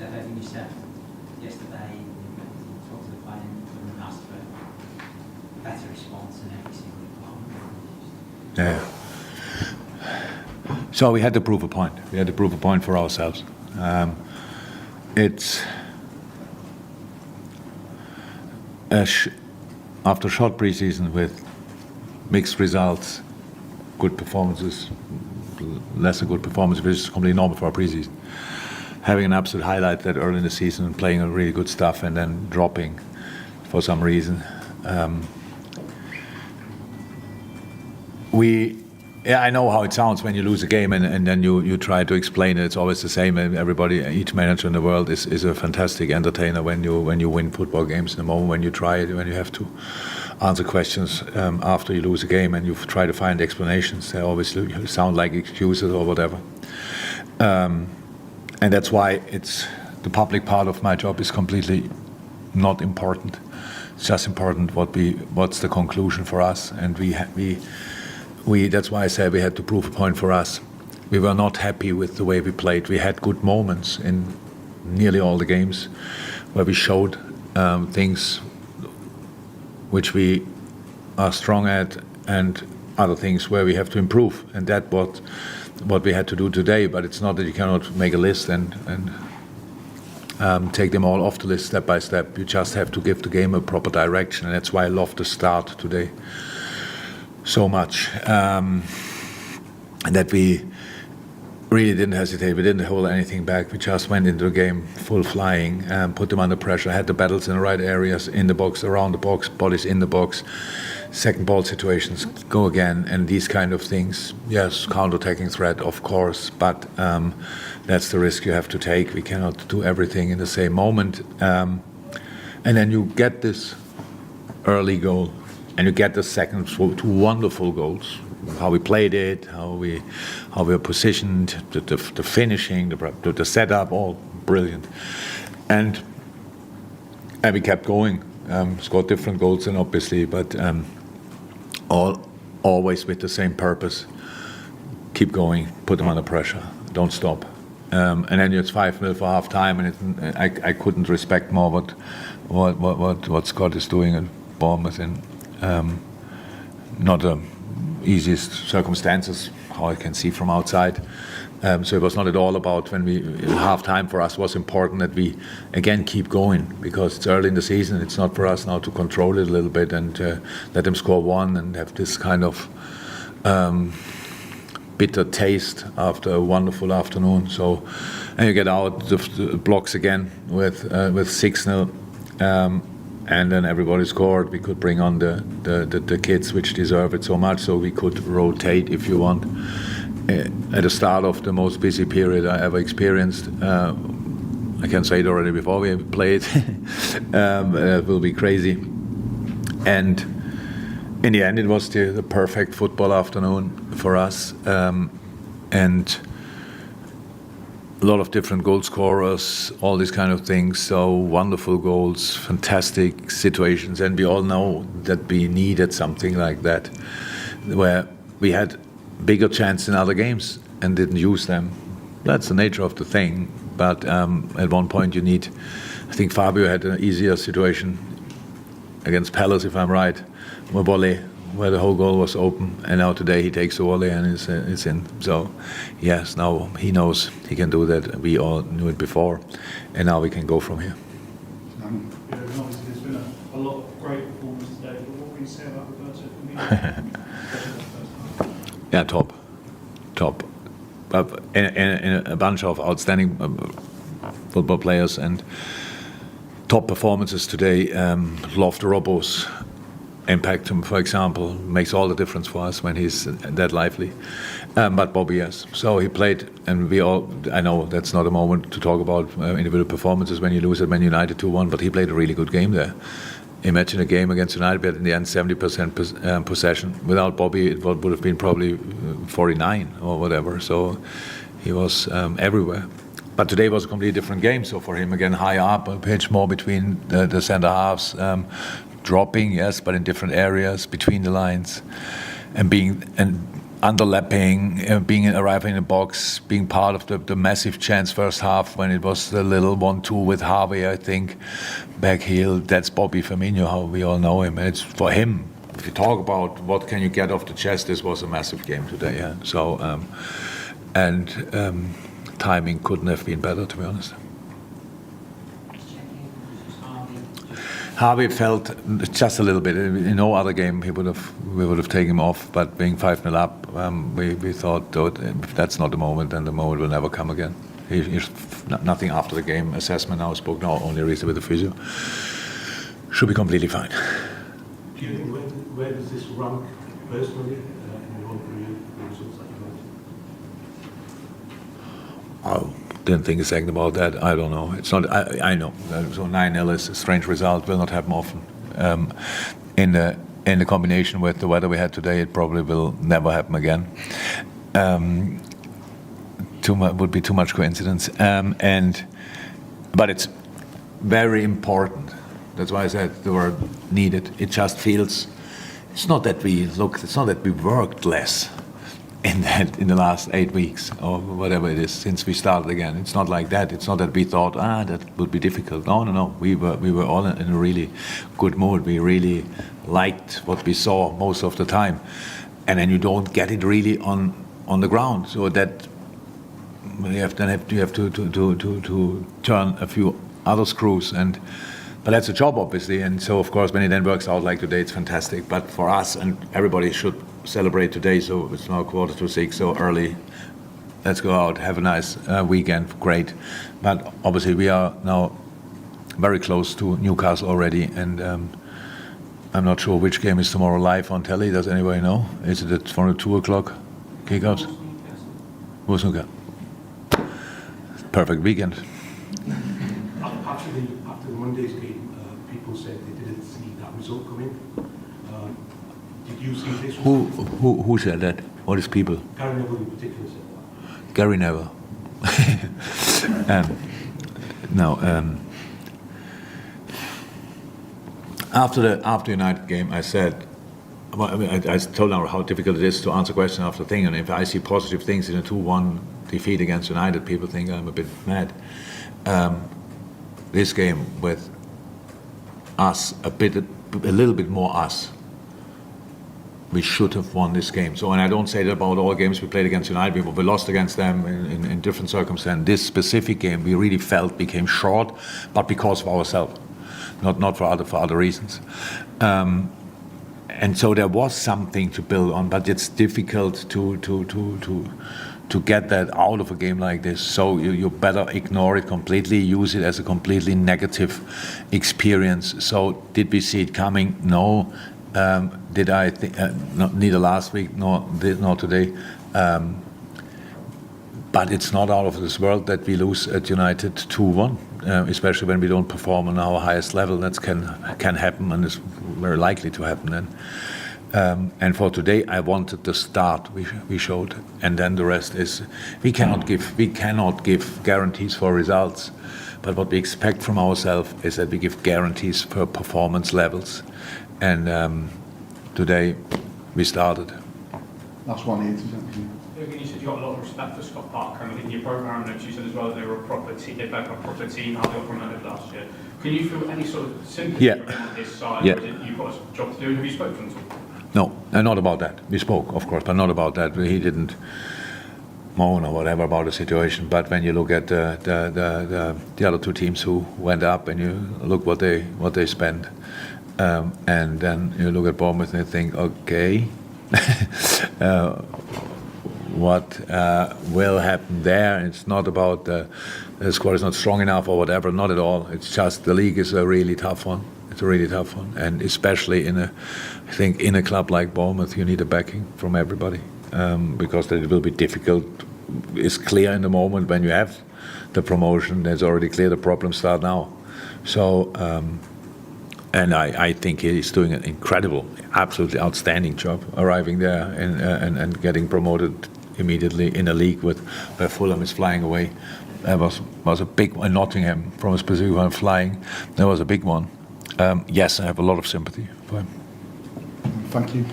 I think you said yesterday, you talked to the player and asked for better response in every single department. Yeah. So we had to prove a point. We had to prove a point for ourselves. It's after short preseason with mixed results, good performances, lesser good performances, which is completely normal for our preseason. Having an absolute highlight that early in the season and playing a really good stuff and then dropping for some reason. I know how it sounds when you lose a game and then you try to explain it. It's always the same. Everybody, each manager in the world is a fantastic entertainer when you win football games. In the moment when you try it, when you have to answer questions after you lose a game and you try to find explanations, they always sound like excuses or whatever. And that's why the public part of my job is completely not important. It's just important what's the conclusion for us, and we that's why I said we had to prove a point for us. We were not happy with the way we played. We had good moments in nearly all the games where we showed things which we are strong at and other things where we have to improve. And that's what we had to do today. But it's not that you cannot make a list and take them all off the list step by step. You just have to give the game a proper direction. And that's why I love the start today so much, and that we really didn't hesitate. We didn't hold anything back. We just went into the game full flying, put them under pressure, had the battles in the right areas, in the box, around the box, bodies in the box, second ball situations, go again, and these kind of things. Yes, counter-attacking threat, of course, but that's the risk you have to take. We cannot do everything in the same moment. And then you get this early goal, and you get the second two wonderful goals. How we played it, how we were positioned, the finishing, the setup, all brilliant. And we kept going, scored different goals, and obviously, but always with the same purpose: keep going, put them under pressure, don't stop. And then it's 5-0 for half time, and I couldn't respect more what Scott is doing at Bournemouth in. Not the easiest circumstances, how I can see from outside. So it was not at all about half time for us was important that we again keep going, because it's early in the season. It's not for us now to control it a little bit and let them score one and have this kind of bitter taste after a wonderful afternoon. So, and you get out the blocks again with 6-0. And then everybody scored. We could bring on the kids which deserve it so much, so we could rotate if you want. At the start of the most busy period I ever experienced, I can say it already before we played, it will be crazy. And in the end it was the perfect football afternoon for us, and a lot of different goal scorers, all these kind of things. So wonderful goals, fantastic situations, and we all know that we needed something like that, where we had bigger chance in other games and didn't use them. That's the nature of the thing. But at one point you need, I think Fabio had an easier situation against Palace, if I'm right, where the whole goal was open, and now today he takes the volley and it's in. So yes, now he knows he can do that. We all knew it before, and now we can go from here. Obviously there's been a lot of great performance today, but what can you say about Roberto? Yeah, top. In a bunch of outstanding football players and top performances today. Love the Robbo's impact, for example, makes all the difference for us when he's that lively. But Bobby, yes. So he played, and I know that's not a moment to talk about individual performances when you lose at Man United 2-1, but he played a really good game there. Imagine a game against United, we had in the end 70% possession. Without Bobby, it would have been probably 49 or whatever. So he was everywhere. But today was a completely different game. So for him, again, high up, a pitch more between the centre halves, dropping, yes, but in different areas between the lines, and underlapping, arriving in the box, being part of the massive chance first half when it was the little 1-2 with Harvey, I think, back heel. That's Bobby Firmino, how we all know him. And it's for him. If you talk about what can you get off the chest, this was a massive game today. Yeah. So, timing couldn't have been better, to be honest. Harvey felt just a little bit. In no other game we would have taken him off. But being 5-0 up, we thought, oh, if that's not the moment, then the moment will never come again. He's nothing after the game assessment now spoke now only recently with the physio. Should be completely fine. Where does this rank personally in your own career, the results that you made? I didn't think a second about that. I don't know. It's not. I know. So 9-0 is a strange result. Will not happen often. In the combination with the weather we had today, it probably will never happen again. Would be too much coincidence. But it's very important. That's why I said the word needed. It just feels. It's not that we worked less in the last 8 weeks or whatever it is since we started again. It's not like that. It's not that we thought that would be difficult. No. We were all in a really good mood. We really liked what we saw most of the time, and then you don't get it really on the ground. So that you have to turn a few other screws and. But that's a job, obviously, and so of course when it then works out like today, it's fantastic. But for us, and everybody should celebrate today, so it's now 5:45, so early. Let's go out, have a nice weekend, great. But obviously we are now very close to Newcastle already, and I'm not sure which game is tomorrow live on telly. Does anybody know? Is it from the 2 o'clock kickoffs? Newcastle. Perfect weekend. After Monday's game, people said they didn't see that result coming. Did you see this? Who said that? What is people? Gary Neville in particular said that. Gary Neville. After the United game, I said, I told now how difficult it is to answer questions after thing, and if I see positive things in a 2-1 defeat against United, people think I'm a bit mad. This game with us, a little bit more us. We should have won this game. So, and I don't say that about all games we played against United. We lost against them in different circumstances. This specific game, we really felt became short, but because of ourselves, not for other reasons. And so there was something to build on, but it's difficult to get that out of a game like this. So you better ignore it completely, use it as a completely negative experience. So did we see it coming? No. Did I think, neither last week nor today. But it's not out of this world that we lose at United 2-1, especially when we don't perform on our highest level. That can happen, and is very likely to happen then. And for today, I wanted the start we showed, and then the rest is we cannot give guarantees for results, but what we expect from ourselves is that we give guarantees for performance levels, and today we started. Last one here, to Jurgen, you said you got a lot of respect for Scott Parker, and in your programme notes you said as well that they were a proper team, they'd like a proper team, how they were promoted last year. Can you feel any sort of sympathy for him on this side, or is it you've got a job to do, and have you spoken to him? No, not about that. We spoke, of course, but not about that. He didn't moan or whatever about the situation. But when you look at the other two teams who went up, and you look what they spent, and then you look at Bournemouth and you think, okay, what will happen there? It's not about the squad is not strong enough or whatever. Not at all. It's just the league is a really tough one. It's a really tough one, and especially in a club like Bournemouth, you need a backing from everybody, because it will be difficult. It's clear in the moment when you have the promotion. There's already clear the problems start now. So, and I think he's doing an incredible, absolutely outstanding job arriving there and getting promoted immediately in a league where Fulham is flying away. That was a big one. Nottingham, from a specific one, flying. That was a big one. Yes, I have a lot of sympathy for him. Thank you.